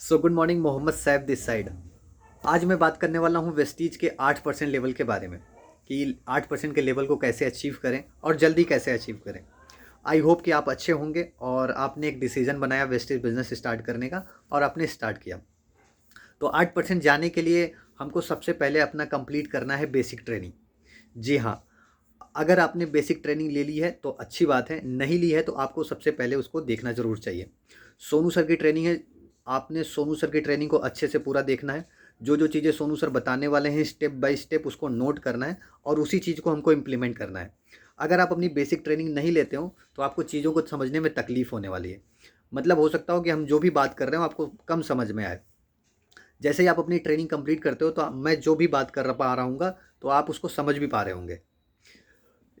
So good morning, Mohammed Saif this side. आज मैं बात करने वाला हूँ वेस्टीज के 8% लेवल के बारे में कि 8% के लेवल को कैसे अचीव करें और जल्दी कैसे अचीव करें। आई होप कि आप अच्छे होंगे और आपने एक डिसीजन बनाया वेस्टीज बिजनेस स्टार्ट करने का और आपने स्टार्ट किया। तो 8% जाने के लिए हमको सबसे पहले अपना कंप्लीट करना है बेसिक ट्रेनिंग। जी हाँ, अगर आपने बेसिक ट्रेनिंग ले ली है तो अच्छी बात है, नहीं ली है तो आपको सबसे पहले उसको देखना ज़रूर चाहिए। सोनू सर की ट्रेनिंग है, आपने सोनू सर की ट्रेनिंग को अच्छे से पूरा देखना है। जो जो चीज़ें सोनू सर बताने वाले हैं स्टेप बाय स्टेप उसको नोट करना है और उसी चीज़ को हमको इम्प्लीमेंट करना है। अगर आप अपनी बेसिक ट्रेनिंग नहीं लेते हो तो आपको चीज़ों को समझने में तकलीफ़ होने वाली है। मतलब हो सकता हो कि हम जो भी बात कर रहे हो आपको कम समझ में आए। जैसे ही आप अपनी ट्रेनिंग कंप्लीट करते हो तो मैं जो भी बात कर पा रहा हूँ तो आप उसको समझ भी पा रहे होंगे।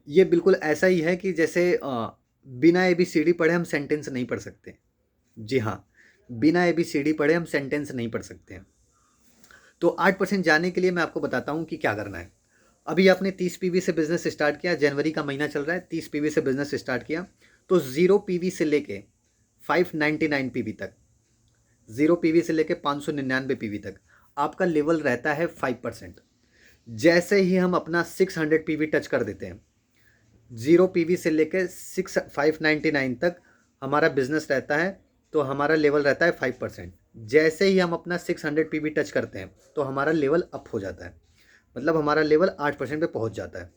ये बिल्कुल ऐसा ही है कि जैसे बिना एबीसीडी पढ़े हम सेंटेंस नहीं पढ़ सकते। जी हाँ, बिना एबीसीडी पढ़े हम सेंटेंस नहीं पढ़ सकते हैं। तो 8% जाने के लिए मैं आपको बताता हूँ कि क्या करना है। अभी आपने 30 पीवी से बिजनेस स्टार्ट किया, जनवरी का महीना चल रहा है, 30 पीवी से बिजनेस स्टार्ट किया, तो 0 पीवी से लेके 599 पीवी तक, 0 पीवी से लेके 599 पीवी तक आपका लेवल रहता है 5%। जैसे ही हम अपना 600 पीवी टच कर देते हैं, 0 पीवी से लेकर 599 तक हमारा बिजनेस रहता है, तो हमारा लेवल रहता है 5%। जैसे ही हम अपना 600 पीवी टच करते हैं तो हमारा लेवल अप हो जाता है, मतलब हमारा लेवल 8% पे पहुंच जाता है।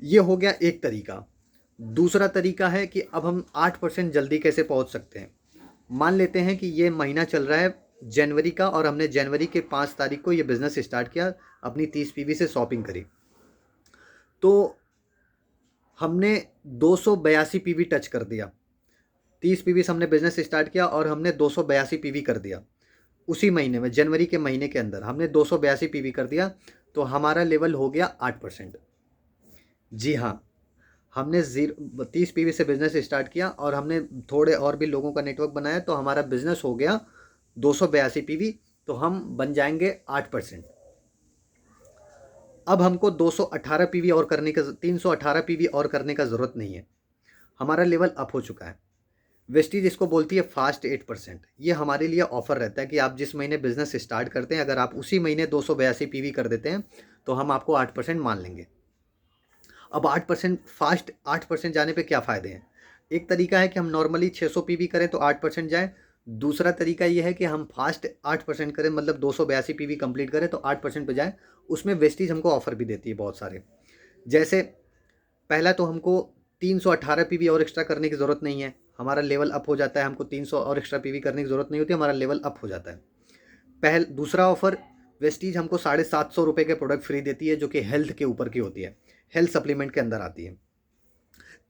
ये हो गया एक तरीका। दूसरा तरीका है कि अब हम 8% जल्दी कैसे पहुंच सकते हैं। मान लेते हैं कि ये महीना चल रहा है जनवरी का और हमने जनवरी के 5 तारीख को ये बिज़नेस स्टार्ट किया, अपनी 30 पीवी से शॉपिंग करी, तो हमने 282 पीवी टच कर दिया। 30 पीवी से हमने बिजनेस स्टार्ट किया और हमने 282 पीवी कर दिया। उसी महीने में जनवरी के महीने के अंदर हमने 282 पीवी कर दिया, तो हमारा लेवल हो गया 8%। जी हाँ, हमने 30 पीवी से बिजनेस स्टार्ट किया और हमने थोड़े और भी लोगों का नेटवर्क बनाया, तो हमारा बिजनेस हो गया 282 पीवी, तो हम बन जाएंगे 8%। अब हमको 218 पीवी और करने का 318 पीवी और करने का ज़रूरत नहीं है, हमारा लेवल अप हो चुका है। वेस्टीज इसको बोलती है फास्ट 8%। ये हमारे लिए ऑफर रहता है कि आप जिस महीने बिजनेस स्टार्ट करते हैं, अगर आप उसी महीने 282 पीवी कर देते हैं तो हम आपको 8% मान लेंगे। अब 8% फास्ट 8% जाने पे क्या फ़ायदे हैं। एक तरीका है कि हम नॉर्मली 600 पीवी करें तो 8% जाए। दूसरा तरीका ये है कि हम फास्ट 8% करें, मतलब 282 पीवी कंप्लीट करें तो 8% पे जाए। उसमें वेस्टीज हमको ऑफर भी देती है बहुत सारे। जैसे पहला तो हमको 318 पीवी और एक्स्ट्रा करने की ज़रूरत नहीं है, हमारा लेवल अप हो जाता है। हमको 300 और एक्स्ट्रा पीवी करने की ज़रूरत नहीं होती, हमारा लेवल अप हो जाता है। दूसरा ऑफर, वेस्टीज हमको 750 रुपये के प्रोडक्ट फ्री देती है, जो कि हेल्थ के ऊपर की होती है, हेल्थ सप्लीमेंट के अंदर आती है।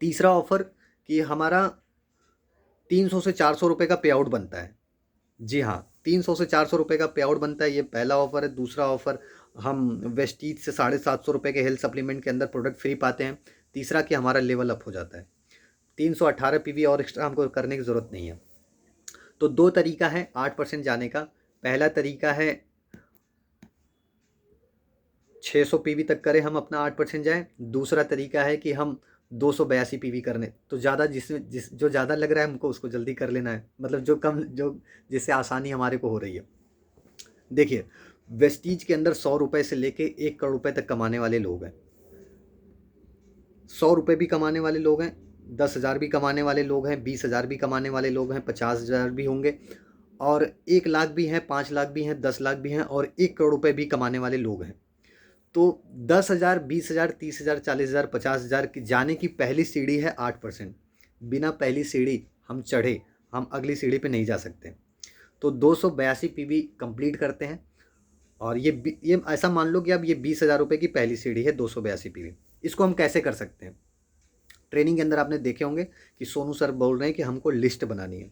तीसरा ऑफर कि हमारा 300 से 400 रुपये का पे आउट बनता है। जी हाँ, 300 से 400 रुपये का पे आउट बनता है, ये पहला ऑफर है। दूसरा ऑफर, हम वेस्टीज से 750 रुपये के हेल्थ सप्लीमेंट के अंदर प्रोडक्ट फ्री पाते हैं। तीसरा कि हमारा लेवल अप हो जाता है, 318 पीवी और एक्स्ट्रा हमको करने की ज़रूरत नहीं है। तो दो तरीका है 8% जाने का। पहला तरीका है 600 पीवी तक करें हम अपना 8% जाए। दूसरा तरीका है कि हम 282 पीवी करने, तो ज़्यादा जो ज़्यादा लग रहा है हमको उसको जल्दी कर लेना है, मतलब जो कम, जो जिससे आसानी हमारे को हो रही है। देखिए, वेस्टीज के अंदर 100 रुपये से लेके 1 करोड़ रुपये तक कमाने वाले लोग हैं। 100 रुपये भी कमाने वाले लोग हैं, 10,000 भी कमाने वाले लोग हैं, 20,000 भी कमाने वाले लोग हैं, 50,000 भी होंगे, और 1 लाख भी हैं, 5 लाख भी हैं, 10 लाख भी हैं, और 1 करोड़ रुपये भी कमाने वाले लोग हैं। तो 10,000, 20,000, 30,000, 40,000, 50,000 की जाने की पहली सीढ़ी है 8%। बिना पहली सीढ़ी हम चढ़े हम अगली सीढ़ी पे नहीं जा सकते। तो 282 पीवी कंप्लीट करते हैं, और ये ऐसा मान लो कि अब ये 20,000 रुपये की पहली सीढ़ी है 282 पीवी। इसको हम कैसे कर सकते हैं। ट्रेनिंग के अंदर आपने देखे होंगे कि सोनू सर बोल रहे हैं कि हमको लिस्ट बनानी है।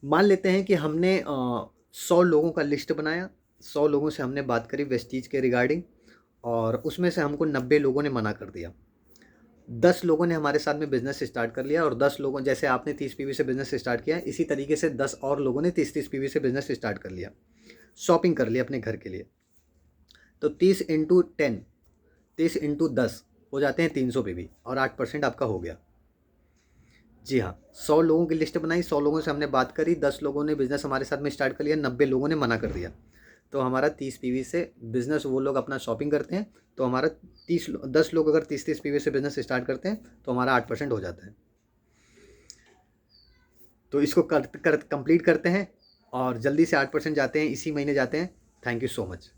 मान लेते हैं कि हमने 100 लोगों का लिस्ट बनाया, 100 लोगों से हमने बात करी वेस्टीज के रिगार्डिंग, और उसमें से हमको 90 लोगों ने मना कर दिया। 10 लोगों ने हमारे साथ में बिजनेस स्टार्ट कर लिया, और 10 लोगों, जैसे आपने 30 पीवी से बिजनेस स्टार्ट किया, इसी तरीके से 10 और लोगों ने 30-30 पीवी से बिजनेस स्टार्ट कर लिया, शॉपिंग कर लिया अपने घर के लिए। तो 30 × 10, 30 × 10 हो जाते हैं 300 पीवी, और 8% आपका हो गया। जी हाँ, 100 लोगों की लिस्ट बनाई, 100 लोगों से हमने बात करी, 10 लोगों ने बिज़नेस हमारे साथ में स्टार्ट कर लिया, 90 लोगों ने मना कर दिया। तो हमारा 30 पीवी से बिज़नेस, वो लोग अपना शॉपिंग करते हैं, तो हमारा 10 लोग अगर 30-30 पीवी से बिज़नेस स्टार्ट करते हैं तो हमारा 8% हो जाता है। तो इसको कंप्लीट करते हैं और जल्दी से 8% जाते हैं, इसी महीने जाते हैं। Thank you so much.